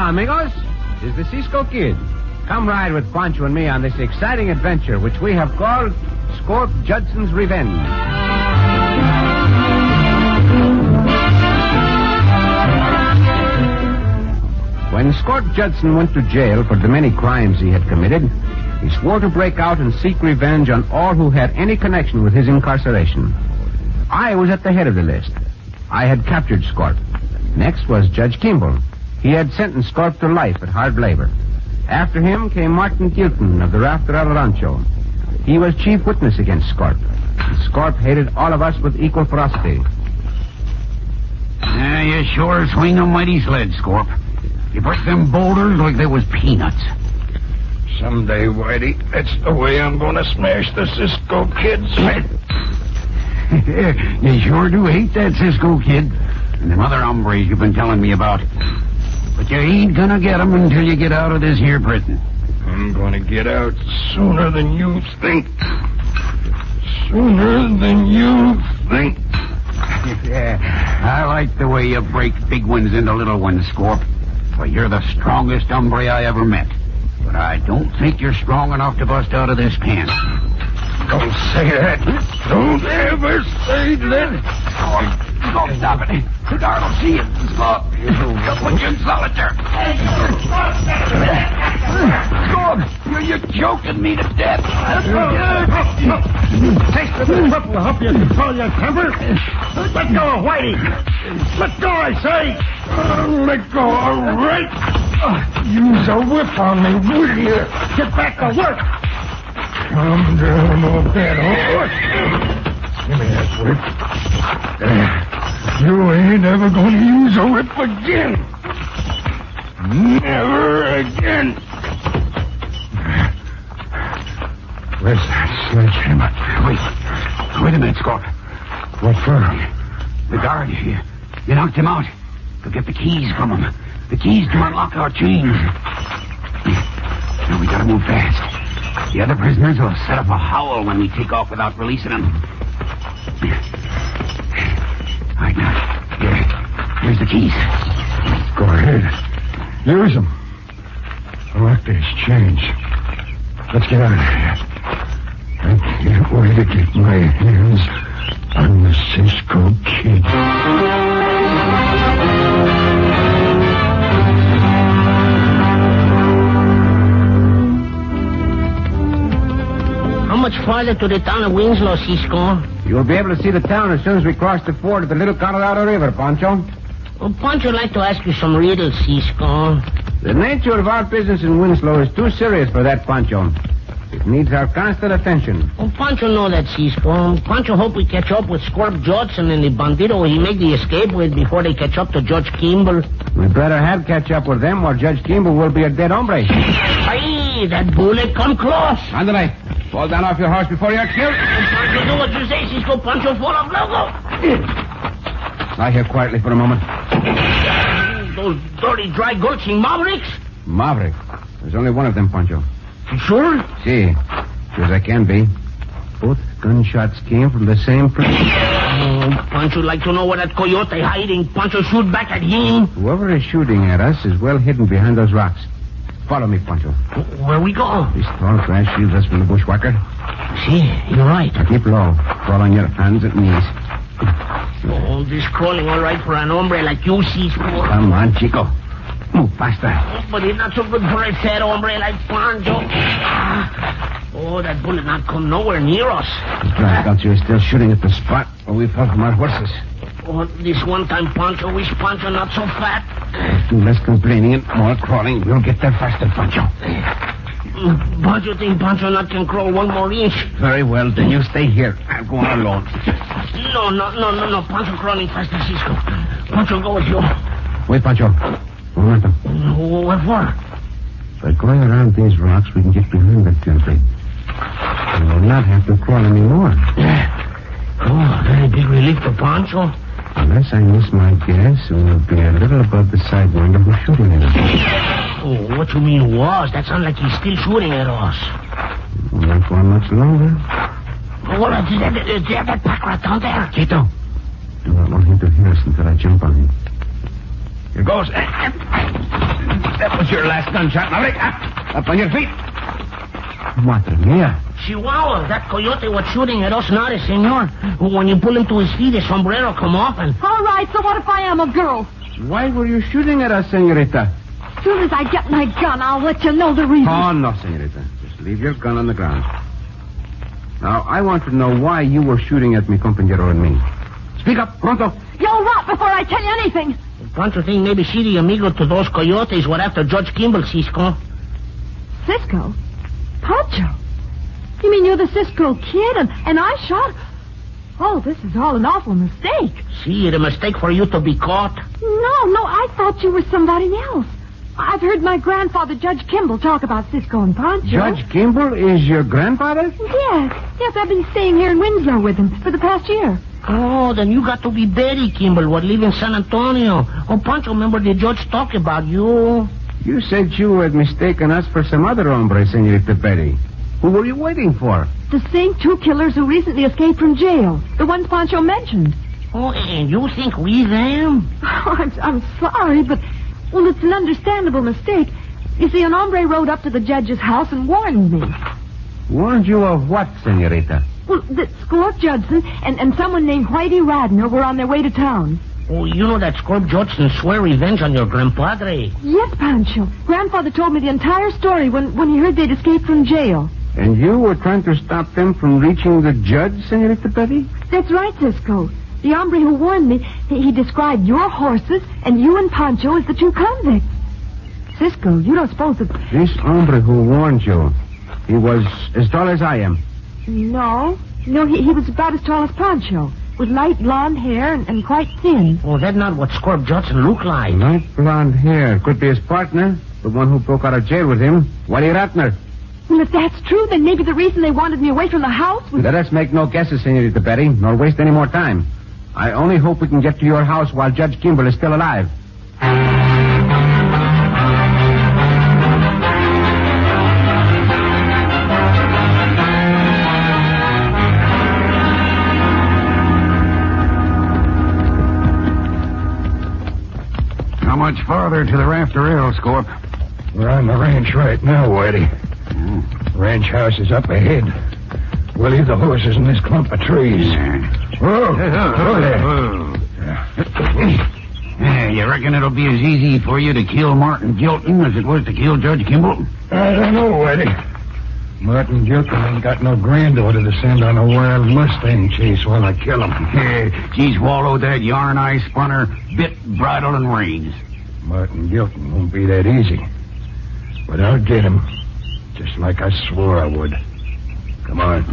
amigos. This is the Cisco Kid. Come ride with Pancho and me on this exciting adventure, which we have called Scorp Judson's Revenge. When Scorp Judson went to jail for the many crimes he had committed, he swore to break out and seek revenge on all who had any connection with his incarceration. I was at the head of the list. I had captured Scorp. Next was Judge Kimball. He had sentenced Scorp to life at hard labor. After him came Martin Gilton of the Rafter El Rancho. He was chief witness against Scorp. Scorp hated all of us with equal ferocity. You sure swing a mighty sled, Scorp. You break them boulders like they was peanuts. Someday, Whitey, that's the way I'm going to smash the Cisco Kid's head. You sure do hate that Cisco Kid and them other hombres you've been telling me about. But you ain't gonna get them until you get out of this here prison. I'm going to get out sooner than you think. Sooner than you think. I like the way you break big ones into little ones, Scorp. Well, you're the strongest hombre I ever met. But I don't think you're strong enough to bust out of this pen. Don't say that. Don't ever say that. Don't stop it. The guard will see you. Scorp, they'll put you in solitary. Scorp, you're joking me to death. Taste of the whip will help you control your temper. Let go of Whitey. Let go, I say. Let go, all right. Use a whip on me, will you? Get back to work. Come down off that horse. Give me that whip. You ain't ever going to use a whip again. Never again. Where's that sledgehammer? Wait a minute, Scorp. What for? The guard, you knocked him out. Go get the keys from him. The keys to unlock our chains. Now we gotta move fast. The other prisoners will set up a howl when we take off without releasing them. All right, now. Here's the keys. Go ahead. Use them. Select these chains. Let's get out of here. I can't wait to get my hands on the Cisco Kid. How much farther to the town of Winslow, Cisco? You'll be able to see the town as soon as we cross the ford of the Little Colorado River, Pancho. Well, Pancho, I'd like to ask you some riddles, Cisco. The nature of our business in Winslow is too serious for that, Pancho. It needs our constant attention. Well, Pancho know that, Cisco. Pancho hope we catch up with Scorp Judson and the bandito he made the escape with before they catch up to Judge Kimball. We better have catch up with them or Judge Kimball will be a dead hombre. Hey, that bullet come close. Andale, fall down off your horse before you're killed. Pancho, do what you say, Cisco. Pancho, fall off, logo. Lie here quietly for a moment. Those dirty, dry gulching mavericks? Maverick. There's only one of them, Pancho. You sure? See, sure as I can be. Both gunshots came from the same place. Oh, Pancho'd like to know where that coyote hiding. Pancho shoot back at him. Whoever is shooting at us is well hidden behind those rocks. Follow me, Pancho. Where we go? This tall grass shields us from the bushwhacker. See, you're right. Now keep low. Crawl on your hands and knees. Oh, this crawling all right for an hombre like you, Cisco. Come on, Chico. Move faster. But it's not so good for a fat hombre like Pancho. Oh, that bullet not come nowhere near us. The black culture is still shooting at the spot where we fell from our horses. Oh, this one time Pancho wish Pancho not so fat. Do less complaining and more crawling. We'll get there faster, Pancho. Pancho think Pancho not can crawl one more inch. Very well, then you stay here. I'll go on alone. No. Pancho crawling faster, Cisco. Pancho go with you. Wait, Pancho. Momentum. What for? By going around these rocks, we can get behind that temple. And we'll not have to crawl anymore. Oh, very big relief for Pancho. Unless I miss my guess, we'll be a little above the sidewind of the shooting at us. Oh, what you mean was? That sounds like he's still shooting at us. Not for much longer. Well, is that pack right down there? Chito, do not want him to hear us until I jump on him. Here goes. That was your last gunshot, Maverick. Up on your feet. Madre mia. Chihuahua, that coyote was shooting at us, not senor. When you pull him to his feet, his sombrero come off and... All right, so what if I am a girl? Why were you shooting at us, senorita? As soon as I get my gun, I'll let you know the reason. Oh, no, senorita. Just leave your gun on the ground. Now, I want to know why you were shooting at me, compañero, and me. Speak up, pronto. You'll rot before I tell you anything. Pancho think maybe she the amigo to those coyotes were after Judge Kimball, Cisco. Cisco? Pancho? You mean you're the Cisco Kid and I shot... Oh, this is all an awful mistake. See, it a mistake for you to be caught. No, I thought you were somebody else. I've heard my grandfather, Judge Kimball, talk about Cisco and Pancho. Judge Kimball is your grandfather? Yes, I've been staying here in Winslow with him for the past year. Oh, then you got to be Betty Kimball, what live in San Antonio. Oh, Pancho, remember the judge talk about you? You said you had mistaken us for some other hombre, senorita Betty. Who were you waiting for? The same two killers who recently escaped from jail. The ones Pancho mentioned. Oh, and you think we them? Oh, I'm sorry, but... Well, it's an understandable mistake. You see, an hombre rode up to the judge's house and warned me. Warned you of what, senorita? Well, that Scorp Judson and someone named Whitey Radner were on their way to town. Oh, you know that Scorp Judson swear revenge on your grandpadre. Yes, Pancho. Grandfather told me the entire story when he heard they'd escaped from jail. And you were trying to stop them from reaching the judge, senorita Betty? That's right, Cisco. The hombre who warned me, he described your horses and you and Pancho as the two convicts. Cisco, you don't suppose that... This hombre who warned you, he was as tall as I am. No, he was about as tall as Pancho, with light blonde hair and quite thin. Oh, that's not what Scorp Judson looked like. Light blonde hair. Could be his partner, the one who broke out of jail with him, Whitey Radner. Well, if that's true, then maybe the reason they wanted me away from the house was... Let us make no guesses, senorita Betty, nor waste any more time. I only hope we can get to your house while Judge Kimball is still alive. How much farther to the rafter rail, Scorp? We're on the ranch right now, Whitey. Ranch house is up ahead. We'll leave the horses in this clump of trees. Whoa, there. You reckon it'll be as easy for you to kill Martin Jilton as it was to kill Judge Kimball? I don't know, Whitey. Martin Jilton ain't got no granddaughter to send on a wild Mustang chase while I kill him. She's swallowed that yarn I spun her, bit, bridle, and reins. Martin Jilton won't be that easy. But I'll get him, just like I swore I would. Come on.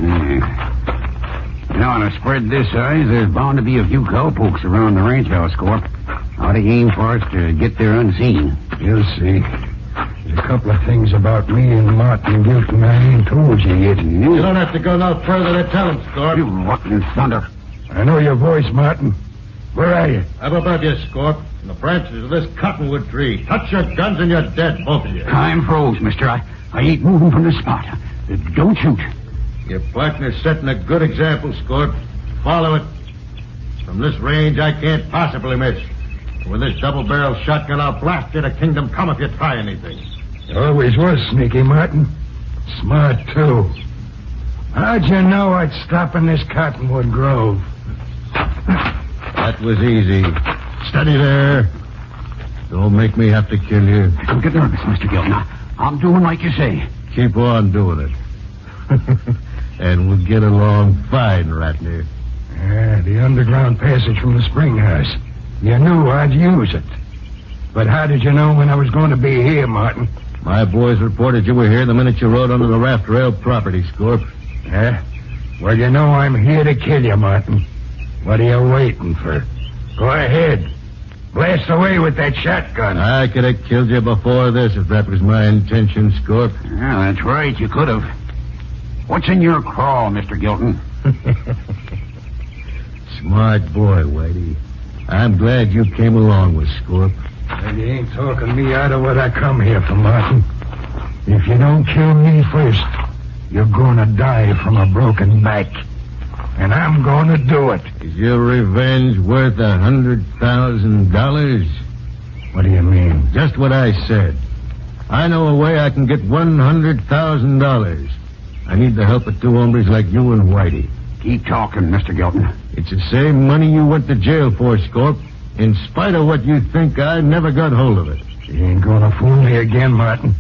You know, on a spread this size, there's bound to be a few cowpokes around the ranch house, Scorp. How to aim for us to get there unseen. You'll see. There's a couple of things about me and Martin Jilton I ain't told you yet. You don't have to go no further to tell him, Scorp. You rotten thunder. I know your voice, Martin. Where are you? Up above you, Scorp. In the branches of this cottonwood tree. Touch your guns and you're dead, both of you. I'm froze, mister. I ain't moving from this spot. Don't shoot. Your partner's setting a good example, Scorp. Follow it. From this range, I can't possibly miss. With this double-barrel shotgun, I'll blast you to kingdom come if you try anything. You always was sneaky, Martin. Smart, too. How'd you know I'd stop in this cottonwood grove? That was easy. Steady there. Don't make me have to kill you. Don't get nervous, Mr. Gilton. I'm doing like you say. Keep on doing it. And we'll get along fine, Ratner. The underground passage from the spring house. You knew I'd use it. But how did you know when I was going to be here, Martin? My boys reported you were here the minute you rode under the raft rail property, Scorp. Yeah? Well, you know I'm here to kill you, Martin. What are you waiting for? Go ahead. Blast away with that shotgun. I could have killed you before this if that was my intention, Scorp. Yeah, that's right. You could have. What's in your crawl, Mr. Gilton? Smart boy, Whitey. I'm glad you came along with Scorp. Well, you ain't talking me out of what I come here for, Martin. If you don't kill me first, you're going to die from a broken back. And I'm going to do it. Is your revenge worth $100,000? What do you mean? Just what I said. I know a way I can get $100,000. I need the help of two hombres like you and Whitey. Keep talking, Mr. Gilton. It's the same money you went to jail for, Scorp. In spite of what you think, I never got hold of it. You ain't gonna fool me again, Martin.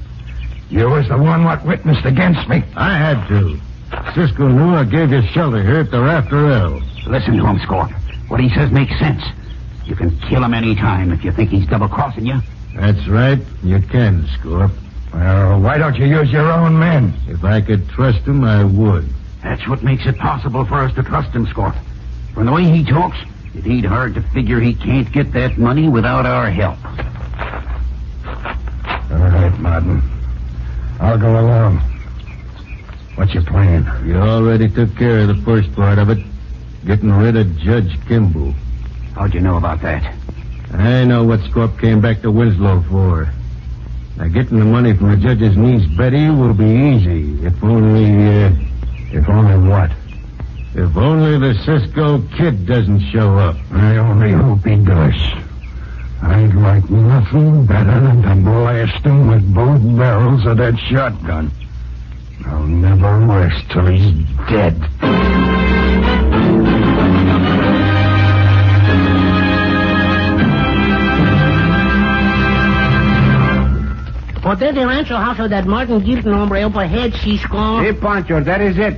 You was the one what witnessed against me. I had to. Cisco knew I gave you shelter here at the Rafter L. Listen to him, Scorp. What he says makes sense. You can kill him any time if you think he's double-crossing you. That's right. You can, Scorp. Well, why don't you use your own men? If I could trust him, I would. That's what makes it possible for us to trust him, Scorp. From the way he talks, it ain't hard to figure he can't get that money without our help. All right, Martin. I'll go along. What's your plan? You already took care of the first part of it. Getting rid of Judge Kimball. How'd you know about that? I know what Scorp came back to Winslow for. Now, getting the money from the judge's niece, Betty, will be easy. If only what? If only the Cisco Kid doesn't show up. I only hope he does. I'd like nothing better than to blast him with both barrels of that shotgun. I'll never rest till he's dead. Oh, there's the rancho house of that Martin Gilton hombre up ahead, Cisco. Hey, Pancho, that is it.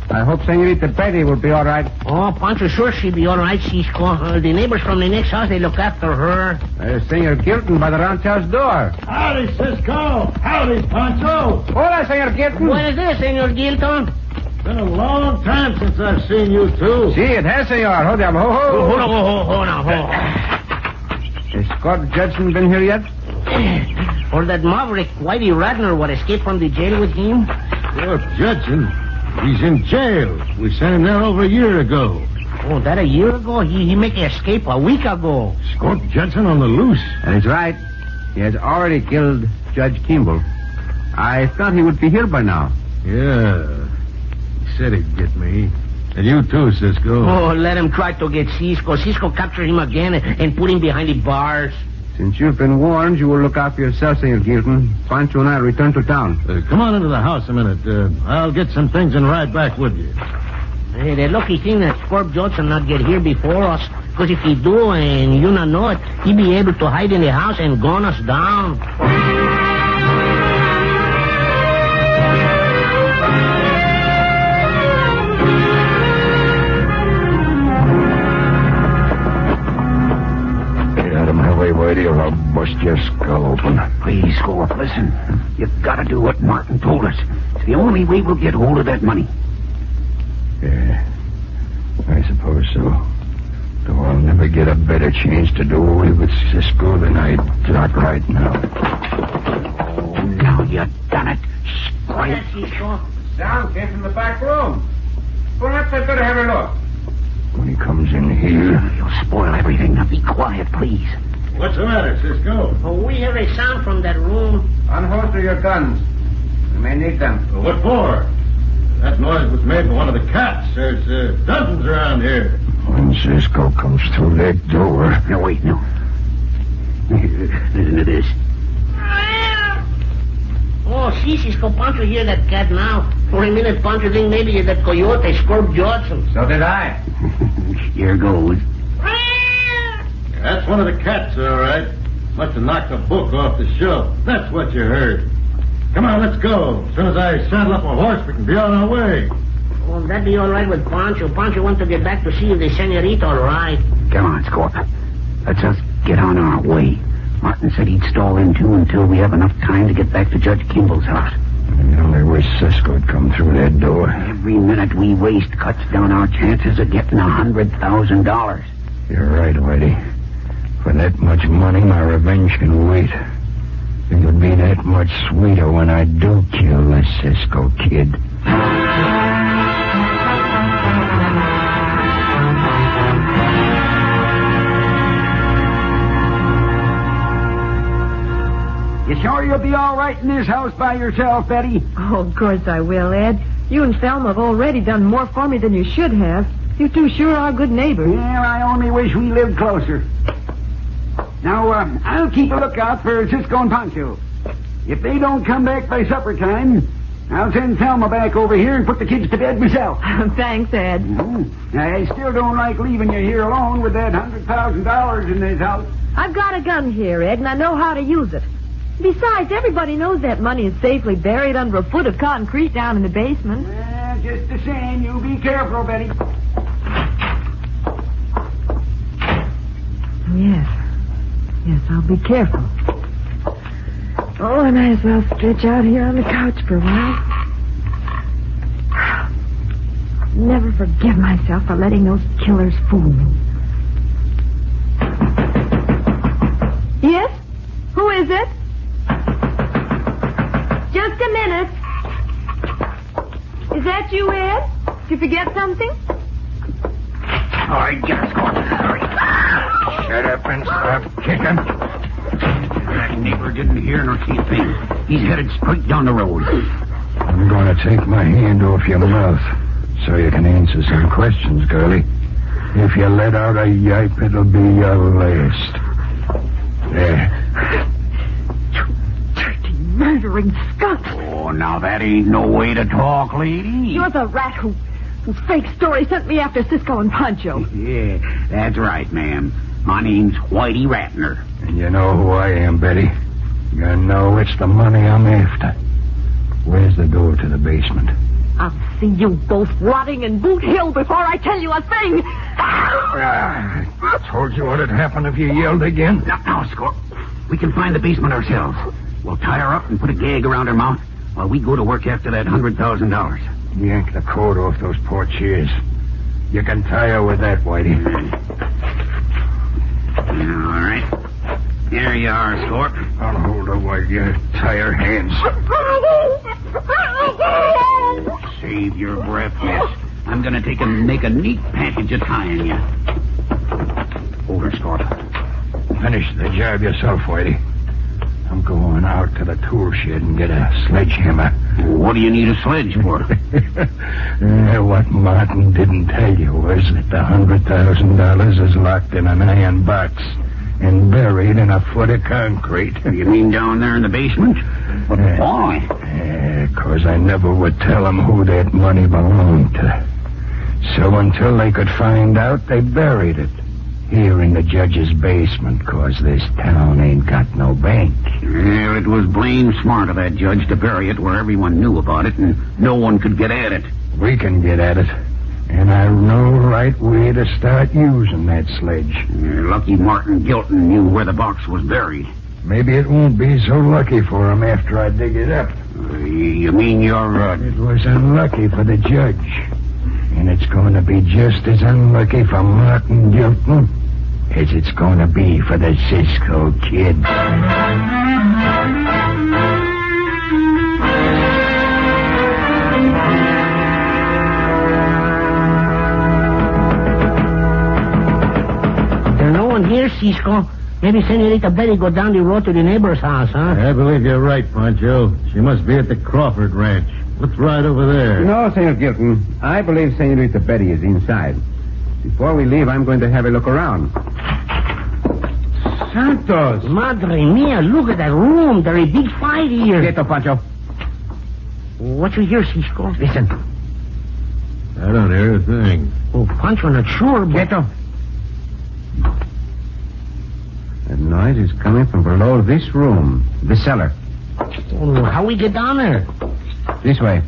I hope Senorita Betty will be all right. Oh, Pancho, sure she'll be all right, Cisco. The neighbors from the next house, they look after her. There's Senor Gilton by the rancho's door. Howdy, Cisco. Howdy, Pancho. Hola, Senor Gilton. What is this, Senor Gilton? Been a long time since I've seen you two. Si, it has, senor. Hold on, Hold on. Has Scorp Judson been here yet? Or that maverick Whitey Radner what escaped from the jail with him? Scorp Judson? He's in jail. We sent him there over a year ago. Oh, that a year ago? He make an escape a week ago. Scorp Judson on the loose. That's right. He has already killed Judge Kimball. I thought he would be here by now. Yeah. He said he'd get me. And you too, Cisco. Oh, let him try to get Cisco. Cisco captured him again and put him behind the bars. Since you've been warned, you will look after yourself, Senor Gilton. Pancho and I return to town. Come on into the house a minute. I'll get some things and ride back with you. Hey, the lucky thing that Scorp Judson not get here before us. Because if he do and you not know it, he be able to hide in the house and gun us down. Whitey, or I'll bust your skull open. Please, Scorp, listen. You've got to do what Martin told us. It's the only way we'll get hold of that money. Yeah, I suppose so. Though I'll never get a better chance to do away with Cisco than I got right now. Oh, now you've done it. Shh, quiet. Cisco. Sound came from the back room. Perhaps I'd better have a look. When he comes in here... You'll spoil everything. Now be quiet, please. What's the matter, Cisco? Oh, we hear a sound from that room. Unholster your guns. You may need them. Well, what for? That noise was made by one of the cats. There's dozens around here. When Cisco comes through that door... No, wait, no. Listen to this. Oh, see, Cisco, Pancho hear that cat now. For a minute, Pancho think maybe it's that coyote, Scorp Judson. So did I. Here goes. That's one of the cats, all right. Must have knocked a book off the shelf. That's what you heard. Come on, let's go. As soon as I saddle up a horse, we can be on our way. Well, that'd be all right with Pancho. Pancho wants to get back to see if the senorita all right. Come on, Scorp. Let's us get on our way. Martin said he'd stall in, too, until we have enough time to get back to Judge Kimball's house. I only wish Cisco'd come through that door. Every minute we waste cuts down our chances of getting $100,000. You're right, Whitey. For that much money, my revenge can wait. It'll be that much sweeter when I do kill the Cisco Kid. You sure you'll be all right in this house by yourself, Betty? Oh, of course I will, Ed. You and Thelma have already done more for me than you should have. You two sure are good neighbors. Yeah, I only wish we lived closer. Now, I'll keep a lookout for Cisco and Pancho. If they don't come back by supper time, I'll send Thelma back over here and put the kids to bed myself. Thanks, Ed. I still don't like leaving you here alone with that $100,000 in this house. I've got a gun here, Ed, and I know how to use it. Besides, everybody knows that money is safely buried under a foot of concrete down in the basement. Well, just the same, you be careful, Betty. Yes, I'll be careful. Oh, I might as well stretch out here on the couch for a while. Never forgive myself for letting those killers fool me. Yes? Who is it? Just a minute. Is that you, Ed? Did you forget something? All right, get us going. Hurry. Shut up and stop kicking. That neighbor didn't hear nor see a thing. He's headed straight down the road. I'm going to take my hand off your mouth so you can answer some questions, girlie. If you let out a yipe, it'll be your last. There. Dirty, murdering skunk. Oh, now that ain't no way to talk, lady. You're the rat whose fake story sent me after Cisco and Pancho. Yeah, that's right, ma'am. My name's Whitey Ratner. And you know who I am, Betty. You know it's the money I'm after. Where's the door to the basement? I'll see you both rotting in Boot Hill before I tell you a thing. I told you what'd happen if you yelled again. Now, Scorp. We can find the basement ourselves. We'll tie her up and put a gag around her mouth while we go to work after that $100,000. Yank the coat off those poor chairs. You can tie her with that, Whitey. All right. There you are, Scorp. I'll hold her while you tie her hands. Save your breath, miss. I'm going to make a neat package of tying you. Hold her, Scorp. Finish the job yourself, Whitey. I'm going out to the tool shed and get a sledgehammer. What do you need a sledge for? What Martin didn't tell you was that the $100,000 is locked in an iron box and buried in a foot of concrete. You mean down there in the basement? But why? 'Cause I never would tell them who that money belonged to. So until they could find out, they buried it here in the judge's basement, 'cause this town ain't got no bank. Well, it was blame smart of that judge to bury it where everyone knew about it and no one could get at it. We can get at it. And I know right way to start using that sledge. Lucky Martin Gilton knew where the box was buried. Maybe it won't be so lucky for him after I dig it up. You mean you're, It was unlucky for the judge. And it's going to be just as unlucky for Martin Gilton as it's going to be for the Cisco Kid. There's no one here, Cisco. Maybe Senorita Betty go down the road to the neighbor's house, huh? I believe you're right, Pancho. She must be at the Crawford Ranch. Let's ride over there. No, Senor Gilton. I believe Senorita Betty is inside. Before we leave, I'm going to have a look around. Santos! Madre mia, look at that room. There's a big fight here. Quieto, Pancho. What you hear, Cisco? Listen. I don't hear a thing. Oh, Pancho, not sure, but... Quieto. That noise is coming from below this room, the cellar. Oh, how we get down there? This way.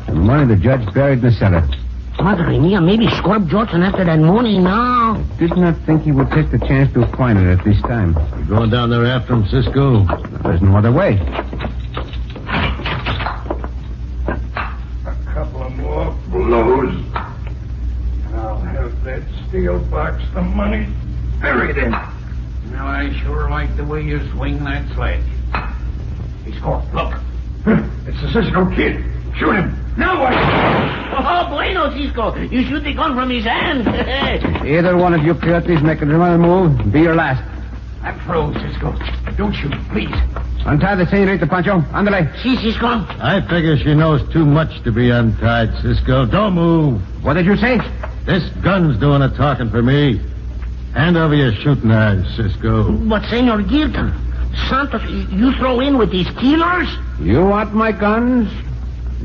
The money the judge buried in the cellar. Madre mia, maybe Scorp Judson after that money now. Did not think he would take the chance to find it at this time. You going down there after him, Cisco? There's no other way. A couple of more blows. I'll have that steel box, the money, buried in. Well, I sure like the way you swing that sledge. Hey, Scorp, look. It's the Cisco Kid. Shoot him. Now what? Oh, bueno, Cisco. You shoot the gun from his hand. Either one of you coyotes make another move, be your last. I'm through, Cisco. Don't shoot, please. Untie the senorita, Pancho. Andale. Si, Cisco. I figure she knows too much to be untied, Cisco. Don't move. What did you say? This gun's doing the talking for me. Hand over your shooting irons, Cisco. But, Senor Gilton. Santos, you throw in with these killers? You want my guns?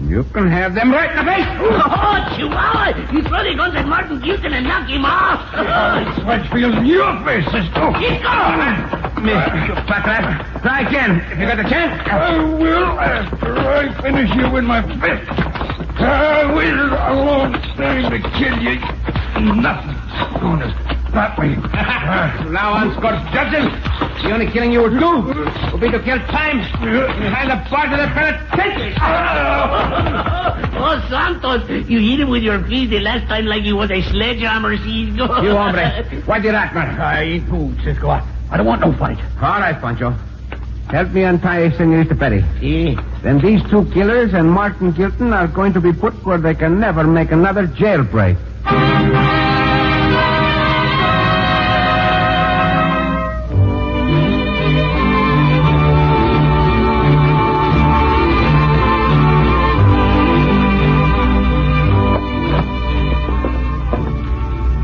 You can have them right in the face. Oh, Chihuahua! You throw the guns at Martin Gilton and knock him off. Sweat feels in your face, Cisco. Mr. Fat Rat, try again if you got the chance. I will after I finish you with my fist. I waited a long time to kill you. Nothing's going to stop me. Now on, Scorp Judson. The only killing you will do will be to kill time behind the bars of the penitentiary. Oh, Santos, you hit him with your feet the last time like he was a sledgehammer, Cisco. You hombre, why did that, man? I ain't moved, Cisco. I don't want no fight. All right, Pancho. Help me untie Senorita Betty. See? Then these two killers and Martin Gilton are going to be put where they can never make another jailbreak.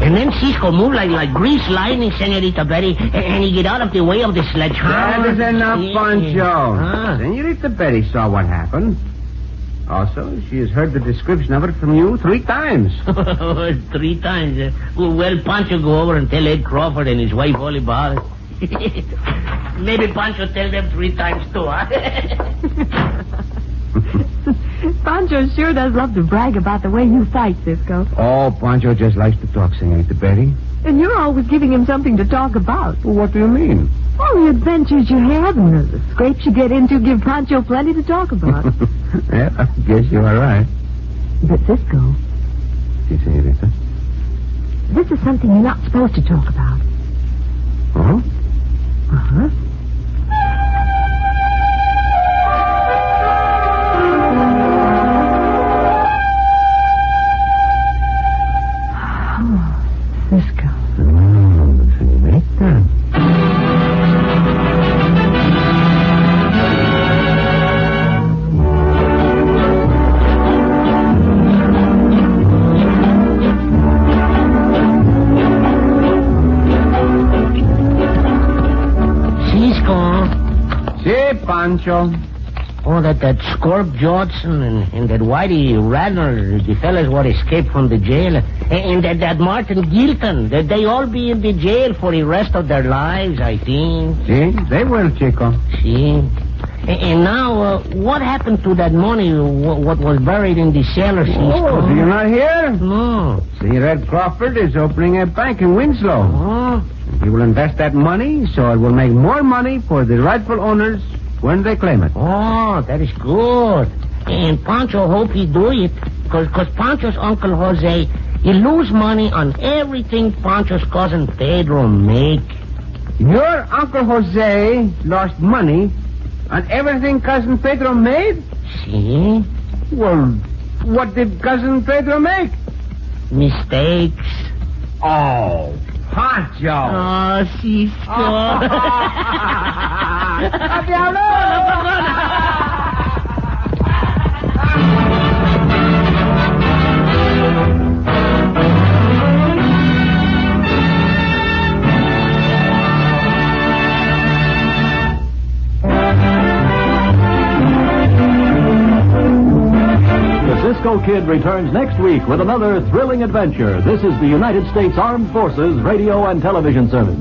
And then Cisco moved like grease lightning, Senorita Betty, and he get out of the way of the sledgehammer. That is enough, Yeah. Pancho. Senorita Betty saw what happened. Also, she has heard the description of it from you 3 times. 3 times. Well, Pancho, go over and tell Ed Crawford and his wife all about it. Maybe Pancho tell them 3 times too, huh? Pancho sure does love to brag about the way you fight, Cisco. Oh, Pancho just likes to talk, Senorita Betty. And you're always giving him something to talk about. Well, what do you mean? All the adventures you have and the scrapes you get into give Pancho plenty to talk about. Yeah, I guess you are right. But, Cisco, Si, Senorita. this is something you're not supposed to talk about. Oh? Uh-huh. Cisco. Senorita. Cisco. Si, Pancho. Oh, that Scorp Judson and that Whitey Radner, the fellas what escaped from the jail, and that Martin Gilton, that they all be in the jail for the rest of their lives, I think. Si, they will, Chico. See? And now, what happened to that money, what was buried in the cellar, Cisco? Oh, do you not hear? No. See, Red Crawford is opening a bank in Winslow. Oh. He will invest that money so it will make more money for the rightful owners when they claim it. Oh, that is good. And Pancho hope he do it, because Pancho's Uncle Jose, he lose money on everything Pancho's cousin Pedro make. Your Uncle Jose lost money on everything Cousin Pedro made? See? Well, what did Cousin Pedro make? Mistakes. Oh, Pancho. Oh, Cisco. The Cisco Kid returns next week with another thrilling adventure. This is the United States Armed Forces Radio and Television Service.